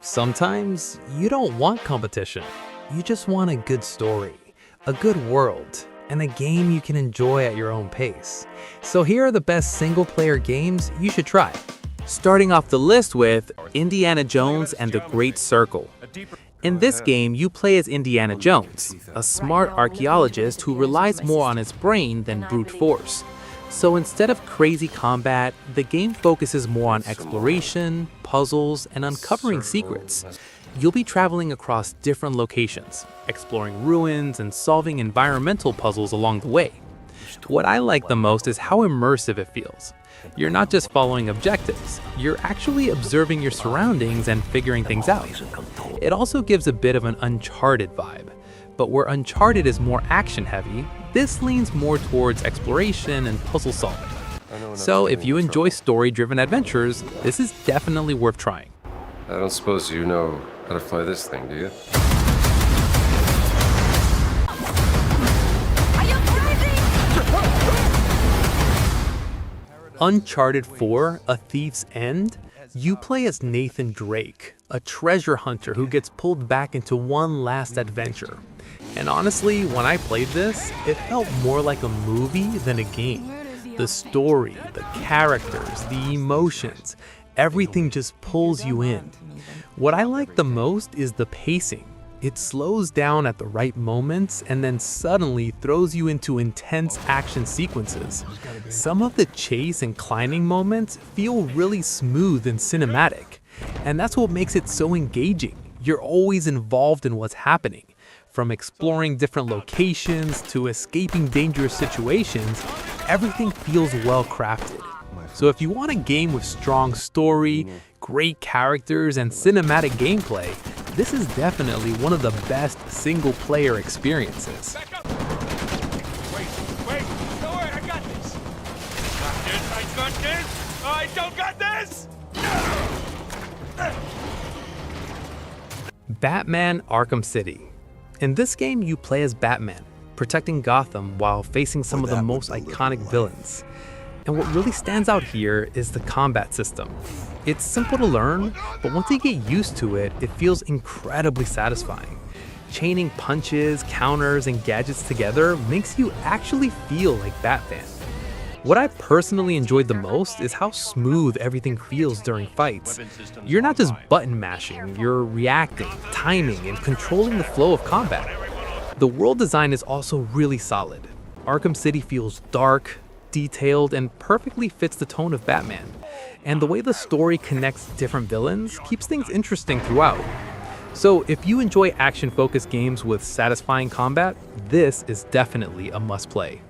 Sometimes you don't want competition. You just want a good story, a good world, and a game you can enjoy at your own pace. So here are the best single-player games you should try. Starting off the list with Indiana Jones and the Great Circle. In this game, you play as Indiana Jones, a smart archaeologist who relies more on his brain than brute force. So instead of crazy combat, the game focuses more on exploration, puzzles, and uncovering secrets. You'll be traveling across different locations, exploring ruins and solving environmental puzzles along the way. What I like the most is how immersive it feels. You're not just following objectives, you're actually observing your surroundings and figuring things out. It also gives a bit of an Uncharted vibe. But where Uncharted is more action-heavy, this leans more towards exploration and puzzle solving. So if you enjoy story-driven adventures, this is definitely worth trying. I don't suppose you know how to fly this thing, do you? Uncharted 4: A Thief's End? You play as Nathan Drake, a treasure hunter who gets pulled back into one last adventure. And honestly, when I played this, it felt more like a movie than a game. The story, the characters, the emotions, everything just pulls you in. What I like the most is the pacing. It slows down at the right moments and then suddenly throws you into intense action sequences. Some of the chase and climbing moments feel really smooth and cinematic. And that's what makes it so engaging. You're always involved in what's happening. From exploring different locations to escaping dangerous situations, everything feels well crafted. So if you want a game with strong story, great characters, and cinematic gameplay, this is definitely one of the best single-player experiences. Wait, don't worry, I got this. Got this, I don't got this! Batman Arkham City. In this game, you play as Batman, protecting Gotham while facing some of the most iconic villains. And what really stands out here is the combat system. It's simple to learn, but once you get used to it, it feels incredibly satisfying. Chaining punches, counters, and gadgets together makes you actually feel like Batman. What I personally enjoyed the most is how smooth everything feels during fights. You're not just button mashing, you're reacting, timing, and controlling the flow of combat. The world design is also really solid. Arkham City feels dark, detailed, and perfectly fits the tone of Batman. And the way the story connects different villains keeps things interesting throughout. So if you enjoy action-focused games with satisfying combat, this is definitely a must-play.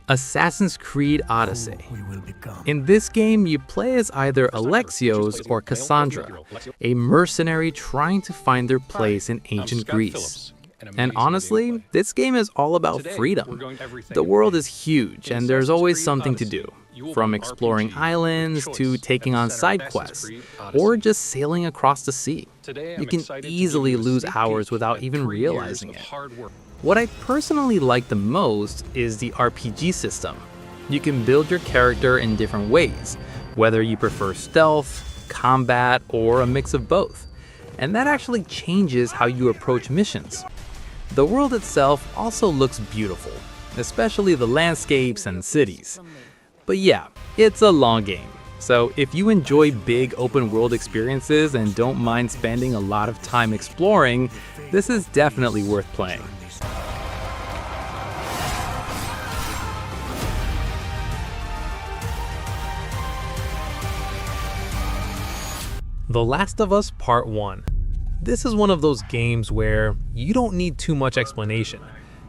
Assassin's Creed Odyssey. In this game, you play as either Alexios or Cassandra, a mercenary trying to find their place in ancient Greece. And honestly, this game is all about freedom. The world is huge, and there's always something to do, from exploring islands to taking on side quests, or just sailing across the sea. You can easily lose hours without even realizing it. What I personally like the most is the RPG system. You can build your character in different ways, whether you prefer stealth, combat, or a mix of both. And that actually changes how you approach missions. The world itself also looks beautiful, especially the landscapes and cities. But yeah, it's a long game. So if you enjoy big open world experiences and don't mind spending a lot of time exploring, this is definitely worth playing. The Last of Us Part 1. This is one of those games where you don't need too much explanation.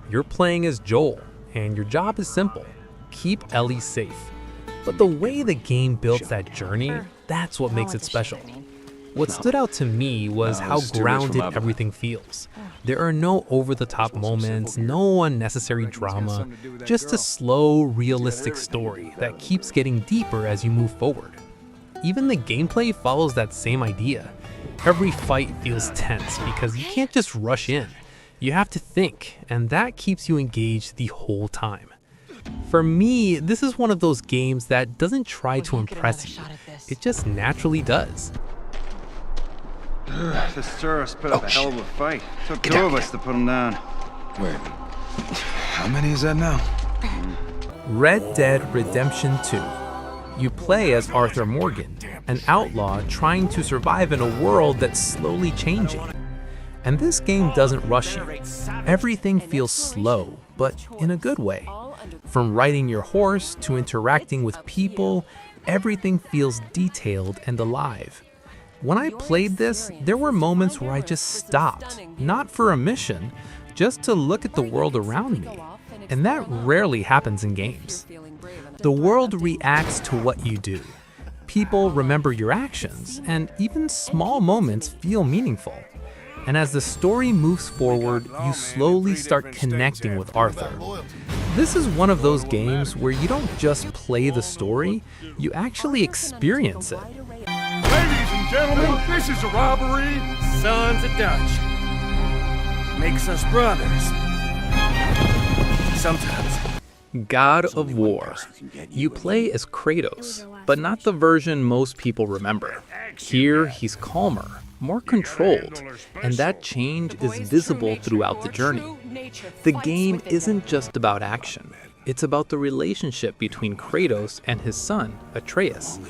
You're playing as Joel, and your job is simple: keep Ellie safe. But the way the game builds that journey, that's what makes it special. What stood out to me was how grounded everything feels. There are no over-the-top moments, no unnecessary drama, just a slow, realistic story that keeps getting deeper as you move forward. Even the gameplay follows that same idea. Every fight feels tense because you can't just rush in. You have to think, and that keeps you engaged the whole time. For me, this is one of those games that doesn't try to impress you. It just naturally does. This tourist put up a hell of a fight. Took two of us to put him down. Wait, how many is that now? Red Dead Redemption 2. You play as Arthur Morgan, an outlaw trying to survive in a world that's slowly changing. And this game doesn't rush you. Everything feels slow, but in a good way. From riding your horse to interacting with people, everything feels detailed and alive. When I played this, there were moments where I just stopped, not for a mission, just to look at the world around me. And that rarely happens in games. The world reacts to what you do. People remember your actions, and even small moments feel meaningful. And as the story moves forward, you slowly start connecting with Arthur. This is one of those games where you don't just play the story, you actually experience it. Ladies and gentlemen, this is a robbery. Sons of Dutch. Makes us brothers. Sometimes. God of War. You play as Kratos, but not the version most people remember. Here, he's calmer, more controlled, and that change is visible throughout the journey. The game isn't just about action. It's about the relationship between Kratos and his son, Atreus,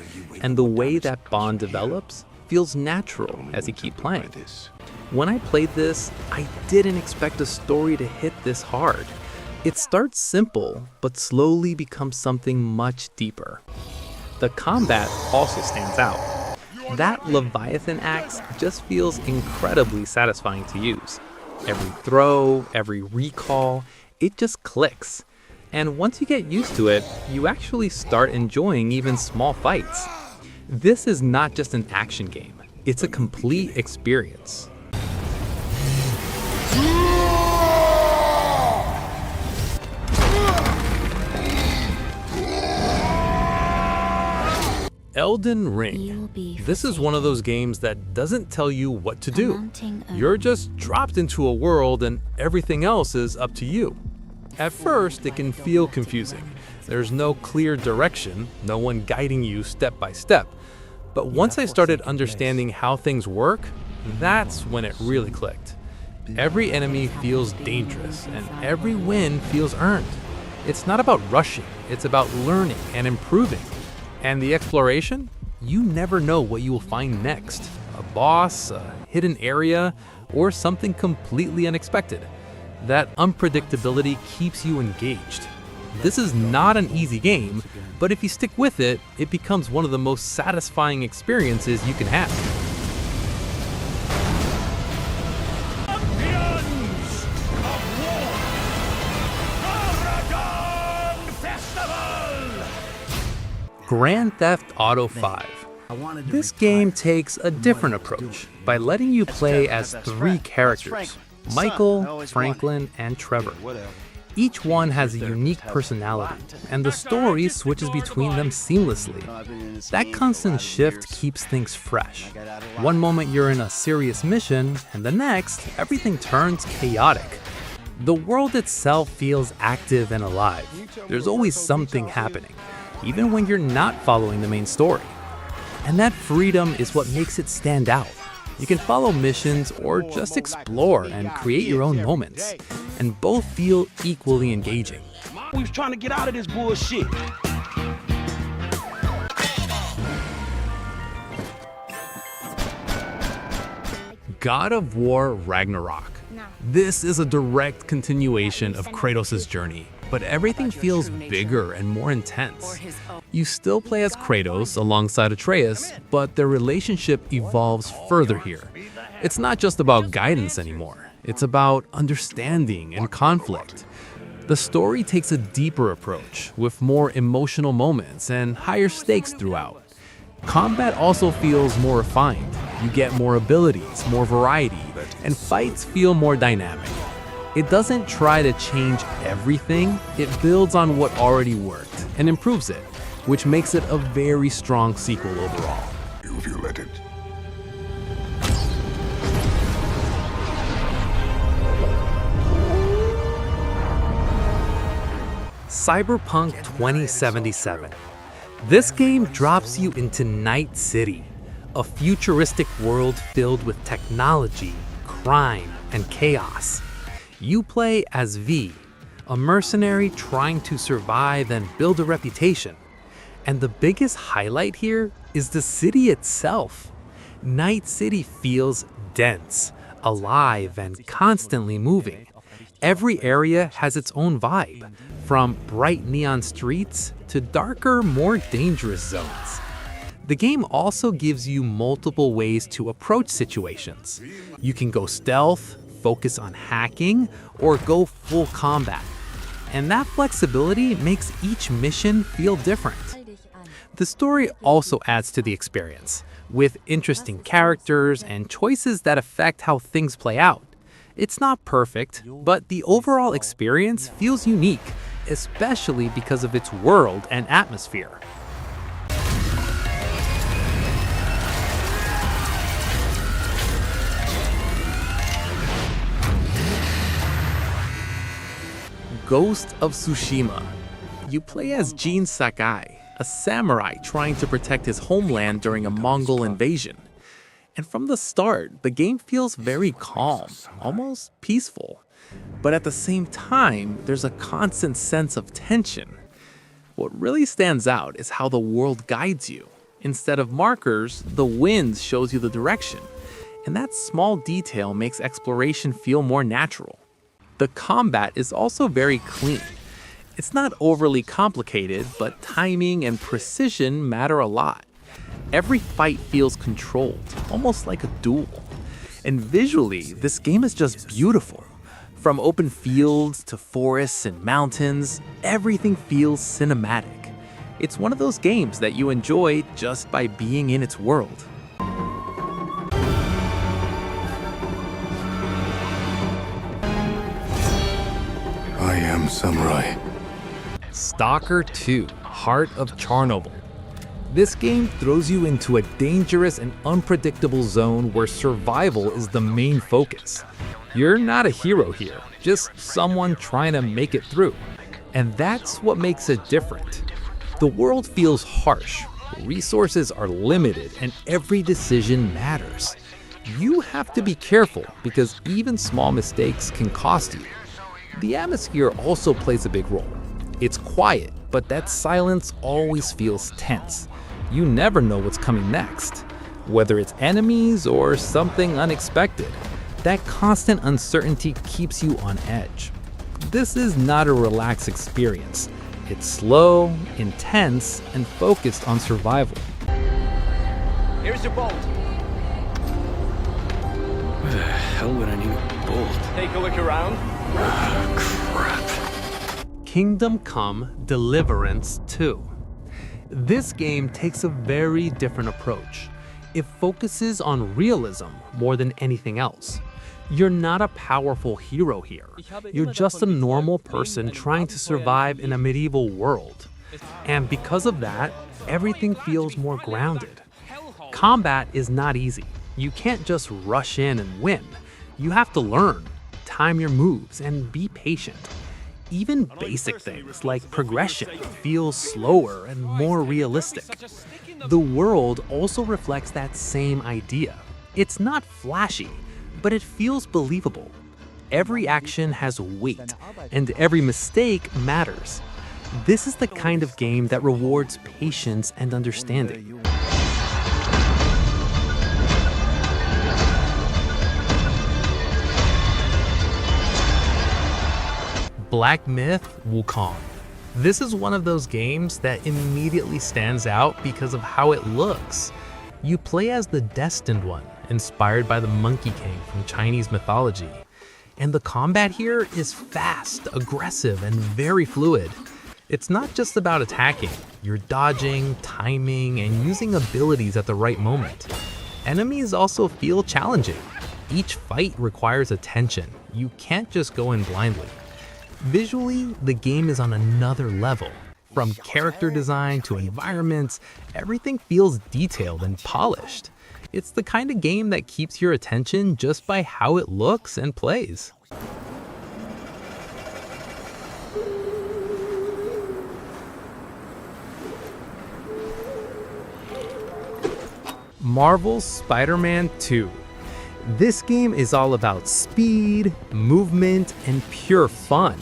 and the way that bond develops feels natural as you keep playing. When I played this, I didn't expect a story to hit this hard. It starts simple, but slowly becomes something much deeper. The combat also stands out. That Leviathan axe just feels incredibly satisfying to use. Every throw, every recall, it just clicks. And once you get used to it, you actually start enjoying even small fights. This is not just an action game, it's a complete experience. Elden Ring. This is one of those games that doesn't tell you what to do. You're just dropped into a world and everything else is up to you. At first, it can feel confusing. There's no clear direction, no one guiding you step by step. But once I started understanding how things work, that's when it really clicked. Every enemy feels dangerous and every win feels earned. It's not about rushing, it's about learning and improving. And the exploration? You never know what you will find next. A boss, a hidden area, or something completely unexpected. That unpredictability keeps you engaged. This is not an easy game, but if you stick with it, it becomes one of the most satisfying experiences you can have. Champions of War. Aragon Festival. Grand Theft Auto 5. This game takes a different approach by letting you play as three characters, Michael, Franklin, and Trevor. Each one has a unique personality, and the story switches between them seamlessly. That constant shift keeps things fresh. One moment you're in a serious mission, and the next, everything turns chaotic. The world itself feels active and alive. There's always something happening, even when you're not following the main story. And that freedom is what makes it stand out. You can follow missions or just explore and create your own moments, and both feel equally engaging. We was trying to get out of this bullshit. God of War Ragnarok. This is a direct continuation of Kratos' journey, but everything feels bigger and more intense. You still play as Kratos alongside Atreus, but their relationship evolves further here. It's not just about guidance anymore, it's about understanding and conflict. The story takes a deeper approach, with more emotional moments and higher stakes throughout. Combat also feels more refined. You get more abilities, more variety, and fights feel more dynamic. It doesn't try to change everything, it builds on what already worked and improves it, which makes it a very strong sequel overall. You let it. Cyberpunk 2077. This game drops you into Night City, a futuristic world filled with technology, crime, and chaos. You play as V, a mercenary trying to survive and build a reputation. And the biggest highlight here is the city itself. Night City feels dense, alive, and constantly moving. Every area has its own vibe, from bright neon streets to darker, more dangerous zones. The game also gives you multiple ways to approach situations. You can go stealth, focus on hacking, or go full combat. And that flexibility makes each mission feel different. The story also adds to the experience, with interesting characters and choices that affect how things play out. It's not perfect, but the overall experience feels unique, especially because of its world and atmosphere. Ghost of Tsushima. You play as Jin Sakai, a samurai trying to protect his homeland during a Mongol invasion. And from the start, the game feels very calm, almost peaceful. But at the same time, there's a constant sense of tension. What really stands out is how the world guides you. Instead of markers, the wind shows you the direction. And that small detail makes exploration feel more natural. The combat is also very clean. It's not overly complicated, but timing and precision matter a lot. Every fight feels controlled, almost like a duel. And visually, this game is just beautiful. From open fields to forests and mountains, everything feels cinematic. It's one of those games that you enjoy just by being in its world. I am samurai. Stalker 2: Heart of Chernobyl. This game throws you into a dangerous and unpredictable zone where survival is the main focus. You're not a hero here, just someone trying to make it through. And that's what makes it different. The world feels harsh, resources are limited, and every decision matters. You have to be careful because even small mistakes can cost you. The atmosphere also plays a big role. It's quiet, but that silence always feels tense. You never know what's coming next, whether it's enemies or something unexpected. That constant uncertainty keeps you on edge. This is not a relaxed experience. It's slow, intense, and focused on survival. Here's your bolt. Where the hell would I need a bolt? Take a look around. Kingdom Come: Deliverance 2. This game takes a very different approach. It focuses on realism more than anything else. You're not a powerful hero here. You're just a normal person trying to survive in a medieval world. And because of that, everything feels more grounded. Combat is not easy. You can't just rush in and win. You have to learn, time your moves, and be patient. Even basic things like progression feel slower and more realistic. The world also reflects that same idea. It's not flashy, but it feels believable. Every action has weight, and every mistake matters. This is the kind of game that rewards patience and understanding. Black Myth: Wukong. This is one of those games that immediately stands out because of how it looks. You play as the Destined One, inspired by the Monkey King from Chinese mythology. And the combat here is fast, aggressive, and very fluid. It's not just about attacking. You're dodging, timing, and using abilities at the right moment. Enemies also feel challenging. Each fight requires attention. You can't just go in blindly. Visually, the game is on another level. From character design to environments, everything feels detailed and polished. It's the kind of game that keeps your attention just by how it looks and plays. Marvel's Spider-Man 2. This game is all about speed, movement, and pure fun.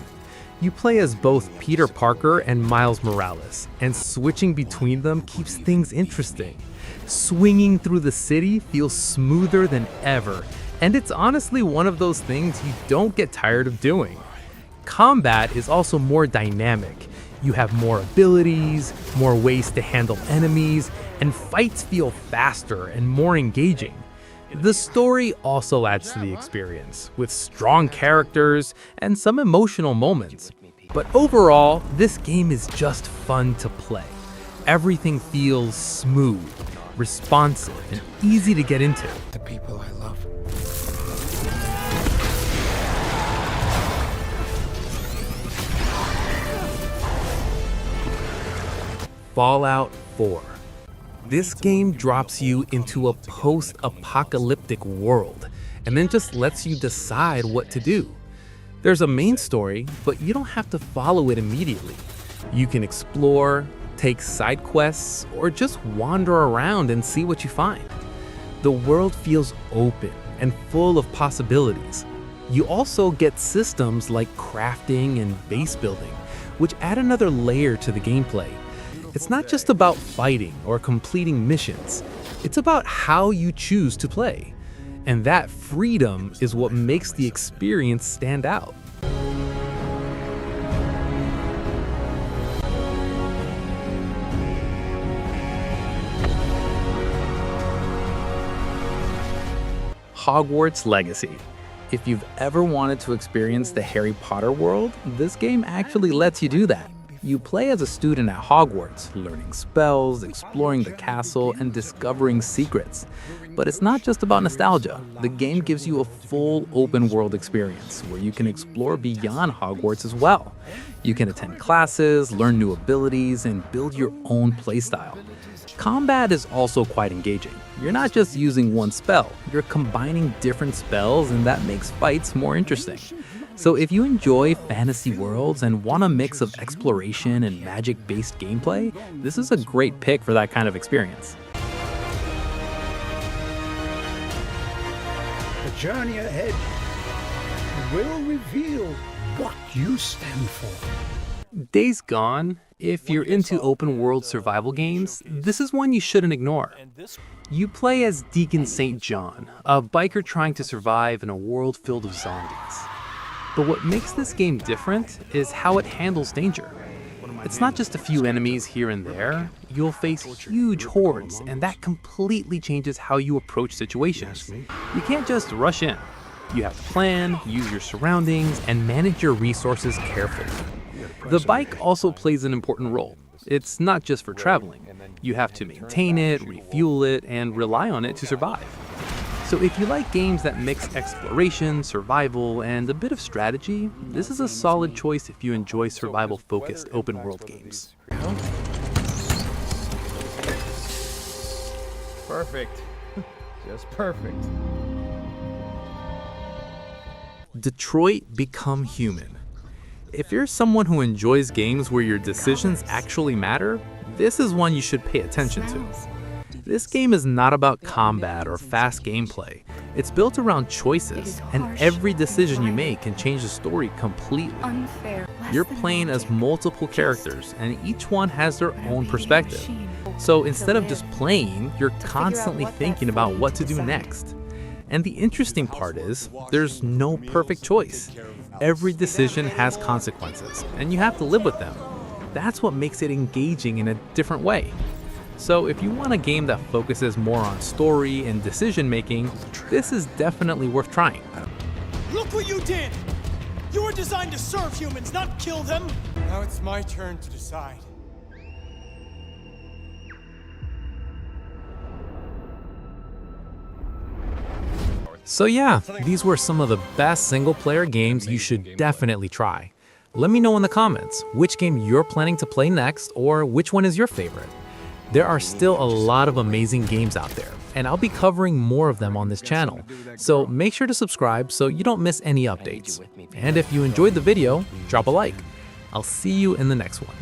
You play as both Peter Parker and Miles Morales, and switching between them keeps things interesting. Swinging through the city feels smoother than ever, and it's honestly one of those things you don't get tired of doing. Combat is also more dynamic. You have more abilities, more ways to handle enemies, and fights feel faster and more engaging. The story also adds to the experience, with strong characters and some emotional moments. But overall, this game is just fun to play. Everything feels smooth, responsive, and easy to get into. The people I love. Fallout 4. This game drops you into a post-apocalyptic world and then just lets you decide what to do. There's a main story, but you don't have to follow it immediately. You can explore, take side quests, or just wander around and see what you find. The world feels open and full of possibilities. You also get systems like crafting and base building, which add another layer to the gameplay. It's not just about fighting or completing missions. It's about how you choose to play. And that freedom is what makes the experience stand out. Hogwarts Legacy. If you've ever wanted to experience the Harry Potter world, this game actually lets you do that. You play as a student at Hogwarts, learning spells, exploring the castle, and discovering secrets. But it's not just about nostalgia. The game gives you a full open world experience where you can explore beyond Hogwarts as well. You can attend classes, learn new abilities, and build your own playstyle. Combat is also quite engaging. You're not just using one spell, you're combining different spells, and that makes fights more interesting. So if you enjoy fantasy worlds and want a mix of exploration and magic-based gameplay, this is a great pick for that kind of experience. The journey ahead will reveal what you stand for. Days Gone, if you're into open-world survival games, this is one you shouldn't ignore. You play as Deacon St. John, a biker trying to survive in a world filled with zombies. But what makes this game different is how it handles danger. It's not just a few enemies here and there, you'll face huge hordes, and that completely changes how you approach situations. You can't just rush in. You have to plan, use your surroundings, and manage your resources carefully. The bike also plays an important role. It's not just for traveling. You have to maintain it, refuel it, and rely on it to survive. So if you like games that mix exploration, survival, and a bit of strategy, this is a solid choice if you enjoy survival-focused open-world games. Perfect. Just perfect. Detroit: Become Human. If you're someone who enjoys games where your decisions actually matter, this is one you should pay attention to. This game is not about combat or fast gameplay. It's built around choices, and every decision you make can change the story completely. You're playing as multiple characters, and each one has their own perspective. So instead of just playing, you're constantly thinking about what to do next. And the interesting part is, there's no perfect choice. Every decision has consequences, and you have to live with them. That's what makes it engaging in a different way. So if you want a game that focuses more on story and decision making, this is definitely worth trying. Look what you did! You were designed to serve humans, not kill them! Now it's my turn to decide. So yeah, these were some of the best single-player games you should definitely try. Let me know in the comments which game you're planning to play next, or which one is your favorite. There are still a lot of amazing games out there, and I'll be covering more of them on this channel, so make sure to subscribe so you don't miss any updates. And if you enjoyed the video, drop a like. I'll see you in the next one.